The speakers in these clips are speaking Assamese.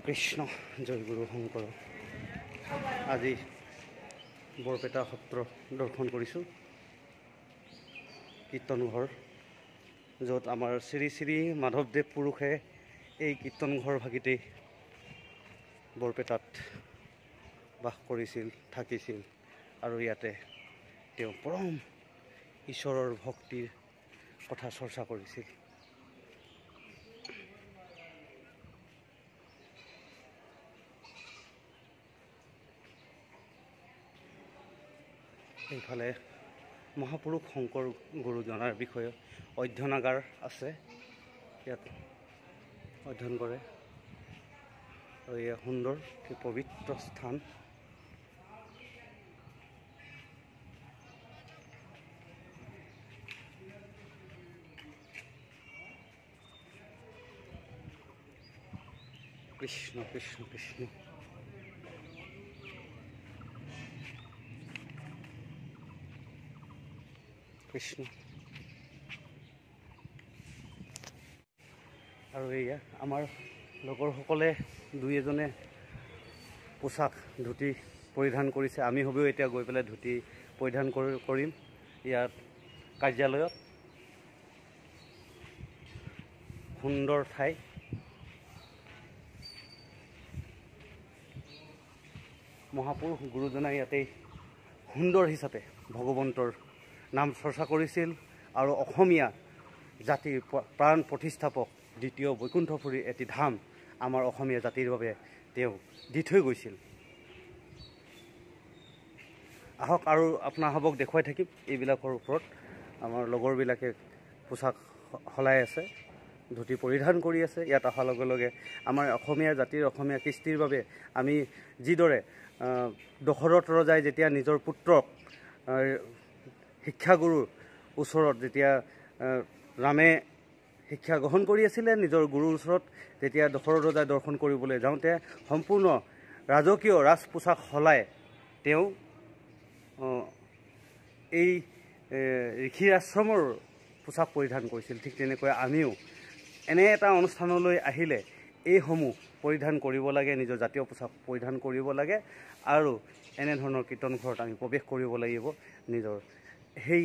কৃষ্ণ জয় গুৰু শংকৰ। আজি বৰপেটা সত্ৰ দৰ্শন কৰিছোঁ, কীৰ্তনঘৰ, য'ত আমাৰ শ্ৰী শ্ৰী মাধৱদেৱ পুৰুষে এই কীৰ্তনঘৰ ভাগিতেই বৰপেটাত বাস কৰিছিল, থাকিছিল, আৰু ইয়াতে তেওঁ পৰম ঈশ্বৰৰ ভক্তিৰ কথা চৰ্চা কৰিছিল। এইফালে মহাপুৰুষ শংকৰ গুৰুজনাৰ বিষয়ে অধ্যয়নাগাৰ আছে, ইয়াত অধ্যয়ন কৰে, আৰু এয়া সুন্দৰ পবিত্ৰ স্থান। কৃষ্ণ কৃষ্ণ কৃষ্ণ। কৃষ্ণ। আৰু এয়া আমাৰ লগৰসকলে দুই এজনে পোচাক ধুতি পৰিধান কৰিছে। আমি হবেও এতিয়া গৈ পেলাই ধুতি পৰিধান কৰিম ইয়াত কাৰ্যালয়ত। সুন্দৰ ঠাই। মহাপুৰুষ গুৰুজনাই ইয়াতেই সুন্দৰ হিচাপে ভগৱন্তৰ নাম চৰ্চা কৰিছিল, আৰু অসমীয়া জাতিৰ প্ৰাণ প্ৰতিষ্ঠাপক দ্বিতীয় বৈকুণ্ঠপুৰী এটি ধাম আমাৰ অসমীয়া জাতিৰ বাবে তেওঁ দি থৈ গৈছিল। আহক আৰু আপোনাসৱক দেখুৱাই থাকিম এইবিলাকৰ ওপৰত। আমাৰ লগৰবিলাকে পোচাক সলাই আছে, ধুতি পৰিধান কৰি আছে। ইয়াত অহাৰ লগে লগে আমাৰ অসমীয়া জাতিৰ, অসমীয়া কৃষ্টিৰ বাবে আমি যিদৰে দশৰথ ৰজাই যেতিয়া নিজৰ পুত্ৰক শিক্ষাগুৰুৰ ওচৰত যেতিয়া ৰামে শিক্ষা গ্ৰহণ কৰি আছিলে, নিজৰ গুৰুৰ ওচৰত তেতিয়া দশৰথ ৰজাই দৰ্শন কৰিবলৈ যাওঁতে সম্পূৰ্ণ ৰাজকীয় ৰাজ পোচাক সলাই তেওঁ এই ঋষি আশ্ৰমৰ পোচাক পৰিধান কৰিছিল। ঠিক তেনেকৈ আমিও এনে এটা অনুষ্ঠানলৈ আহিলে এইসমূহ পৰিধান কৰিব লাগে, নিজৰ জাতীয় পোচাক পৰিধান কৰিব লাগে, আৰু এনেধৰণৰ কীৰ্তনঘৰত আমি প্ৰৱেশ কৰিব লাগিব নিজৰ সেই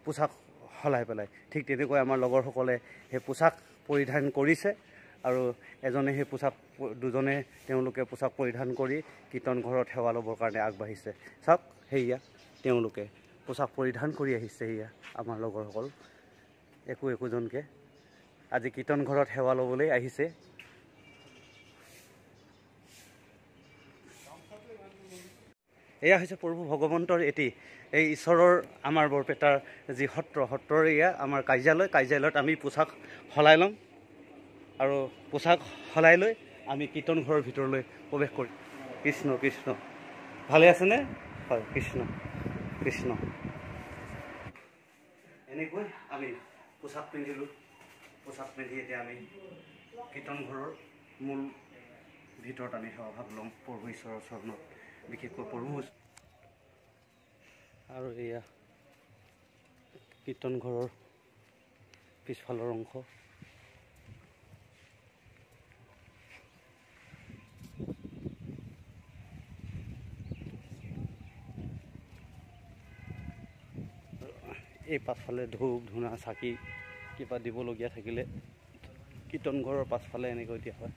পোচাক সলাই পেলাই। ঠিক তেনেকৈ আমাৰ লগৰসকলে সেই পোচাক পৰিধান কৰিছে, আৰু এজনে সেই পোচাক, দুজনে তেওঁলোকে পোচাক পৰিধান কৰি কীৰ্তনঘৰত সেৱা ল'বৰ কাৰণে আগবাঢ়িছে। চাওক, সেয়া তেওঁলোকে পোচাক পৰিধান কৰি আহিছে। সেয়া আমাৰ লগৰসকল একোজনকে আজি কীৰ্তনঘৰত সেৱা ল'বলৈ আহিছে। এয়া হৈছে প্ৰভু ভগৱন্তৰ এটি এই ঈশ্বৰৰ আমাৰ বৰপেটাৰ যি সত্ৰৰ এয়া আমাৰ কাৰ্যালয়ত আমি পোচাক সলাই ল'ম, আৰু পোচাক সলাই লৈ আমি কীৰ্তনঘৰৰ ভিতৰলৈ প্ৰৱেশ কৰিম। কৃষ্ণ কৃষ্ণ। ভালে আছেনে? হয়, কৃষ্ণ কৃষ্ণ। এনেকৈ আমি পোচাক পিন্ধিলোঁ। পোচাক পিন্ধি এতিয়া আমি কীৰ্তনঘৰৰ মূল ভিতৰত আমি সেৱাভাগ ল'ম প্ৰভু ঈশ্বৰৰ চৰণত, বিশেষকৈ প্ৰভু। আৰু এয়া কীৰ্তনঘৰৰ পিছফালৰ অংশ। এই পাছফালে ধূপ ধূনা চাকি কিবা দিবলগীয়া থাকিলে কীৰ্তনঘৰৰ পাছফালে এনেকৈ দিয়া হয়।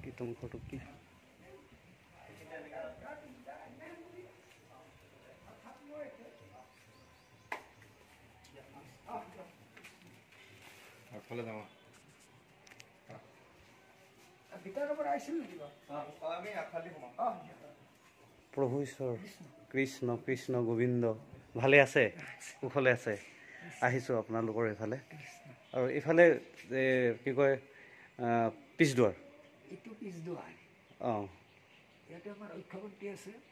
কীৰ্তনঘৰটো কি প্ৰভু ঈশ্বৰ কৃষ্ণ কৃষ্ণ গোবিন্দ। ভালে আছে? কুশলে আছে? আহিছোঁ আপোনালোকৰ এইফালে। আৰু এইফালে কি কয় পিছদুৱাৰ? অঁ,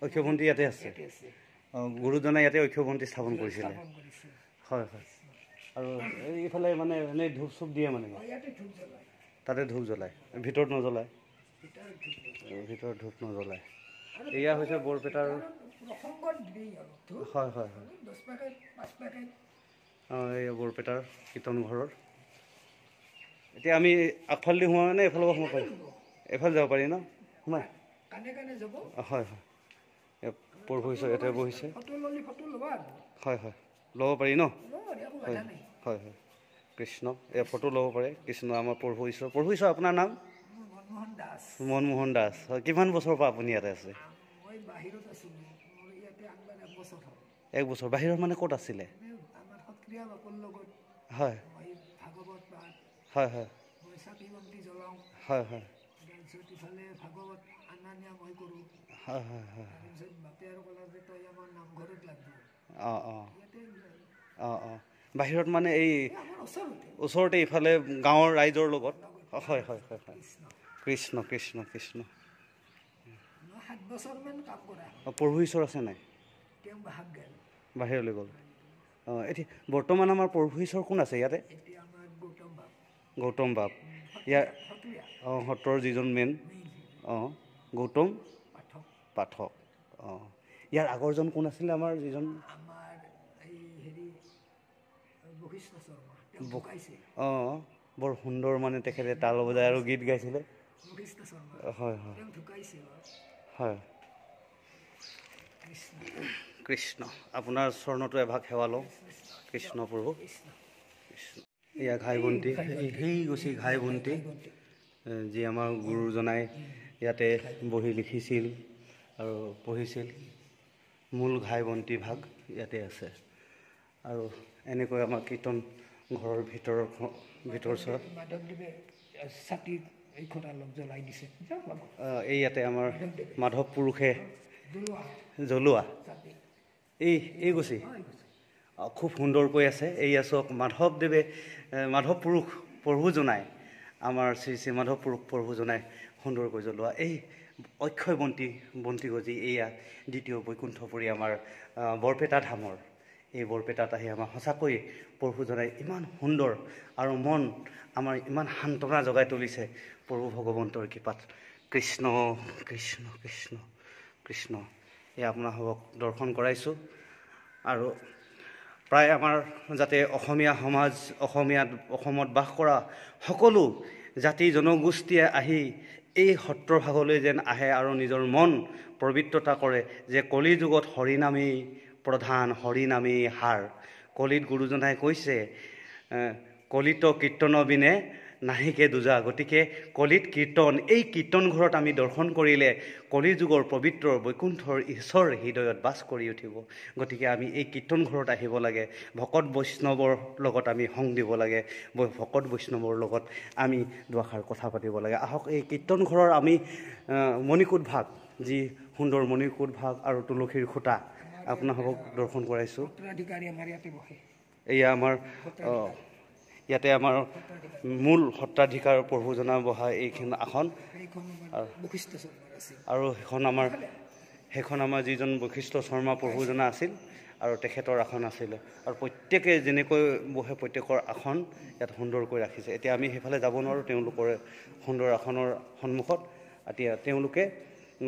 ঐক্যভণ্টি ইয়াতে আছে। অঁ, গুৰুজনাই ইয়াতে ঐক্যভণ্টি স্থাপন কৰিছিলে। হয় হয়। আৰু এইফালে মানে এনেই ধূপ চুপ দিয়ে মানে? তাতে ধূপ জ্বলায়, ভিতৰত নজ্বলায়? ভিতৰত ধূপ নজ্বলায়। এয়া হৈছে বৰপেটাৰ। হয় হয় হয়। অঁ, এই বৰপেটাৰ কীৰ্তনঘৰৰ এতিয়া আমি আগফালেদি সোমাওঁ নে এইফালৰ পৰা সোমাব পাৰি এইফালে যাব পাৰি ন সোমাই হয় হয় প্ৰভু ঈশ্বৰ ইয়াতে বহিছে হয় হয় ল'ব পাৰি ন হয় হয় হয় কৃষ্ণ এয়া ফটো ল'ব পাৰে কৃষ্ণ আমাৰ প্ৰভু ঈশ্বৰ আপোনাৰ নাম মনমোহন দাস হয় কিমান বছৰৰ পৰা আপুনি ইয়াতে আছে 1 বছৰ বাহিৰত মানে ক'ত আছিলে হয় হয় হয় হয় হয় হয় হয় হয় অঁ অঁ অঁ অঁ বাহিৰত মানে এই ওচৰতে ইফালে গাঁৱৰ ৰাইজৰ লগত হয় হয় হয় হয় কৃষ্ণ কৃষ্ণ কৃষ্ণ প্ৰভু ঈশ্বৰ আছে নাই বাহিৰলৈ গ'ল অঁ এতিয়া বৰ্তমান আমাৰ প্ৰভু ঈশ্বৰ কোন আছে ইয়াতে গৌতম বাপ ইয়াৰ অঁ সত্ৰৰ যিজন মেইন অঁ গৌতম পাঠক অঁ ইয়াৰ আগৰজন কোন আছিলে আমাৰ যিজন অঁ বৰ সুন্দৰ মানে তেখেতে তাল বজাই আৰু গীত গাইছিলে হয় হয় হয় কৃষ্ণ আপোনাৰ চৰণতো এভাগ সেৱা লওঁ কৃষ্ণ প্ৰভু কৃষ্ণ এয়া ঘাই বন্তি সেই গৈছে ঘাই বন্তি যি আমাৰ গুৰুজনাই ইয়াতে বহি লিখিছিল আৰু পঢ়িছিল মূল ঘাই বন্তি ভাগ ইয়াতে আছে আৰু এনেকৈ আমাৰ কীৰ্তন ঘৰৰ ভিতৰ এই ইয়াতে আমাৰ মাধৱ পুৰুষে জ্বলোৱা এই গুচি খুব সুন্দৰকৈ আছে এয়া চাওক মাধৱ পুৰুষ প্ৰভু জনাই আমাৰ শ্ৰী শ্ৰী মাধৱ পুৰুষ প্ৰভু জনাই সুন্দৰকৈ জ্বলোৱা এই অক্ষয় বন্তি গজি এয়া দ্বিতীয় বৈকুণ্ঠপুৰী আমাৰ বৰপেটা ধামৰ এই বৰপেটাত আহি আমাৰ সঁচাকৈ প্ৰভু জনাই ইমান সুন্দৰ আৰু মন আমাৰ ইমান সান্তনা জগাই তুলিছে প্ৰভু ভগৱন্তৰ কৃপাত কৃষ্ণ কৃষ্ণ কৃষ্ণ কৃষ্ণ এয়া আপোনালোকক দৰ্শন কৰাইছোঁ আৰু প্ৰায় আমাৰ যাতে অসমীয়া সমাজ অসমত বাস কৰা সকলো জাতি জনগোষ্ঠীয়ে আহি এই সত্ৰভাগলৈ যেন আহে আৰু নিজৰ মন পবিত্ৰতা কৰে যে কলি যুগত হৰিনামেই প্ৰধান হৰিনামেই সাৰ কলিত গুৰুজনাই কৈছে কলিত কীৰ্তন বিনে নাহিকে দুজা গতিকে কলিত কীৰ্তন এই কীৰ্তন ঘৰত আমি দৰ্শন কৰিলে কলি যুগৰ পবিত্ৰ বৈকুণ্ঠৰ ঈশ্বৰ হৃদয়ত বাস কৰি উঠিব গতিকে আমি এই কীৰ্তন ঘৰত আহিব লাগে ভকত বৈষ্ণৱৰ লগত আমি সংগ দিব লাগে ভকত বৈষ্ণৱৰ লগত আমি দুআষাৰ কথা পাতিব লাগে আহক এই কীৰ্তন ঘৰৰ আমি মণিকূট ভাগ যি সুন্দৰ মণিকূট ভাগ আৰু তুলসীৰ খুঁটা আপোনালোকক দৰ্শন কৰাইছোঁ এয়া আমাৰ ইয়াতে আমাৰ মূল সত্ৰাধিকাৰ প্ৰভুজনা বহা এইখন আসন আৰু সেইখন আমাৰ যিজন বৈশিষ্ট্য শৰ্মা প্ৰভুজনা আছিল আৰু তেখেতৰ আসন আছিলে আৰু প্ৰত্যেকে যেনেকৈ বহে প্ৰত্যেকৰ আসন ইয়াত সুন্দৰকৈ ৰাখিছে এতিয়া আমি সেইফালে যাব নোৱাৰোঁ তেওঁলোকৰ সুন্দৰ আসনৰ সন্মুখত এতিয়া তেওঁলোকে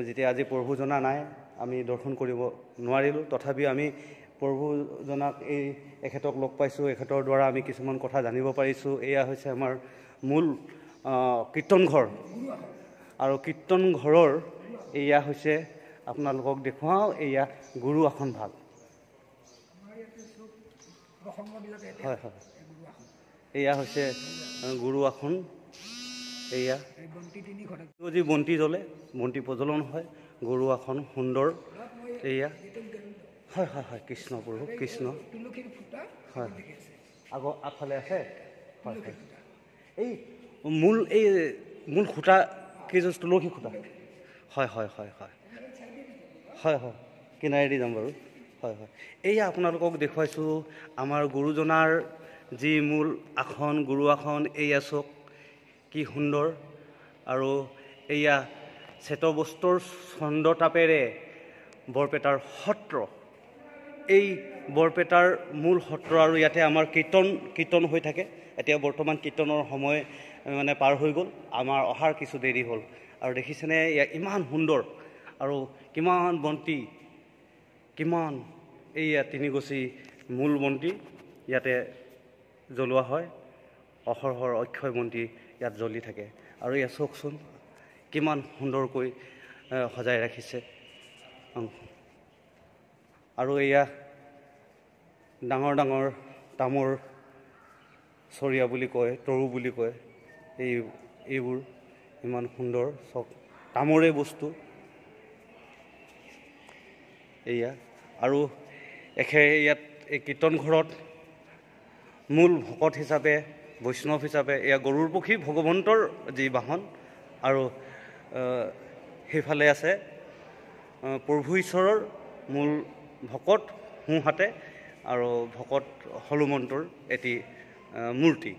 যেতিয়া আজি প্ৰভুজনা নাই আমি দৰ্শন কৰিব নোৱাৰিলোঁ তথাপিও আমি প্ৰভুজনাক এখেতক লগ পাইছোঁ এখেতৰ দ্বাৰা আমি কিছুমান কথা জানিব পাৰিছোঁ এয়া হৈছে আমাৰ মূল কীৰ্তন ঘৰ আৰু কীৰ্তন ঘৰৰ এয়া হৈছে আপোনালোকক দেখুৱাওঁ এয়া গুৰু আসন ভাগ হয় হয় এয়া হৈছে গুৰু আসন এয়া যি বন্তি জ্বলে বন্তি প্ৰজ্বলন হয় গুৰু আসন সুন্দৰ এয়া হয় হয় হয় কৃষ্ণ প্ৰভু কৃষ্ণ হয় আগফালে আছে হয় হয় এই মূল খুঁটা কেইযোৰ তুলসী খুঁটা হয় হয় হয় হয় হয় হয় কিনাৰেদি যাম বাৰু হয় হয় এয়া আপোনালোকক দেখুৱাইছোঁ আমাৰ গুৰুজনাৰ যি মূল আসন গুৰু আসন এয়া চাওক কি সুন্দৰ আৰু এয়া শ্বেতবস্ত্ৰৰ ছন্দতাপেৰে বৰপেটাৰ সত্ৰ এই বৰপেটাৰ মূল সত্ৰ আৰু ইয়াতে আমাৰ কীৰ্তন হৈ থাকে এতিয়া বৰ্তমান কীৰ্তনৰ সময় মানে পাৰ হৈ গ'ল আমাৰ অহাৰ কিছু দেৰি হ'ল আৰু দেখিছেনে ইমান সুন্দৰ আৰু কিমান বন্তি কিমান এইয়া তিনিগছি মূল বন্তি ইয়াতে জ্বলোৱা হয় অহৰহৰ অক্ষয় মন্দিৰ ইয়াত জ্বলি থাকে আৰু ইয়াত চাওকচোন কিমান সুন্দৰকৈ সজাই ৰাখিছে আৰু এয়া ডাঙৰ ডাঙৰ তামৰ চৰিয়া বুলি কয় তৰু বুলি কয় এইবোৰ ইমান সুন্দৰ চব তামৰে বস্তু এয়া আৰু ইয়াত এই কীৰ্তন ঘৰত মূল ভকত হিচাপে বৈষ্ণৱ হিচাপে এয়া গৰুৰ পক্ষী ভগৱন্তৰ যি বাহন আৰু সেইফালে আছে প্ৰভু ঈশ্বৰৰ মূল ভকত সোঁহাতে আৰু ভকত হনুমন্তৰ এটি মূৰ্তি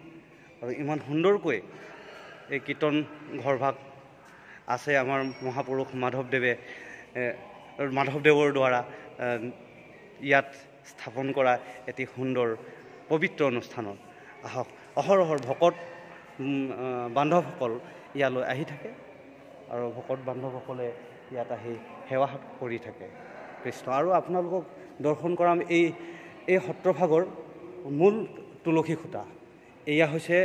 আৰু ইমান সুন্দৰকৈ এই কীৰ্তন ঘৰভাগ আছে আমাৰ মহাপুৰুষ মাধৱদেৱৰ দ্বাৰা ইয়াত স্থাপন কৰা এটি সুন্দৰ পবিত্ৰ অনুষ্ঠানত আহক অহৰহৰ ভকত বান্ধৱসকল ইয়ালৈ আহি থাকে আৰু ভকত বান্ধৱসকলে ইয়াত আহি সেৱা কৰি থাকে কৃষ্ণ আৰু আপোনালোকক দৰ্শন কৰাম এই সত্ৰভাগৰ মূল তুলসী খুঁটা এয়া হৈছে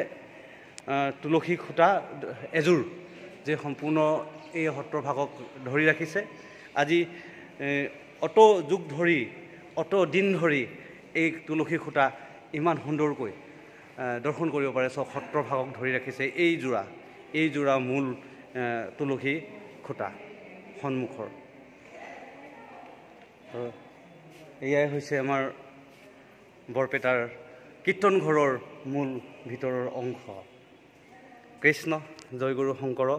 তুলসী খুঁটা এযোৰ যে সম্পূৰ্ণ এই সত্ৰভাগক ধৰি ৰাখিছে আজি অত যুগ ধৰি অত দিন ধৰি এই তুলসী খুঁটা ইমান সুন্দৰকৈ দৰ্শন কৰিব পাৰে চব সত্ৰভাগক ধৰি ৰাখিছে এই যোৰা মূল তুলসী খুঁটা সন্মুখৰ এয়াই হৈছে আমাৰ বৰপেটাৰ কীৰ্তন ঘৰৰ মূল ভিতৰৰ অংশ কৃষ্ণ জয়গুৰু শংকৰ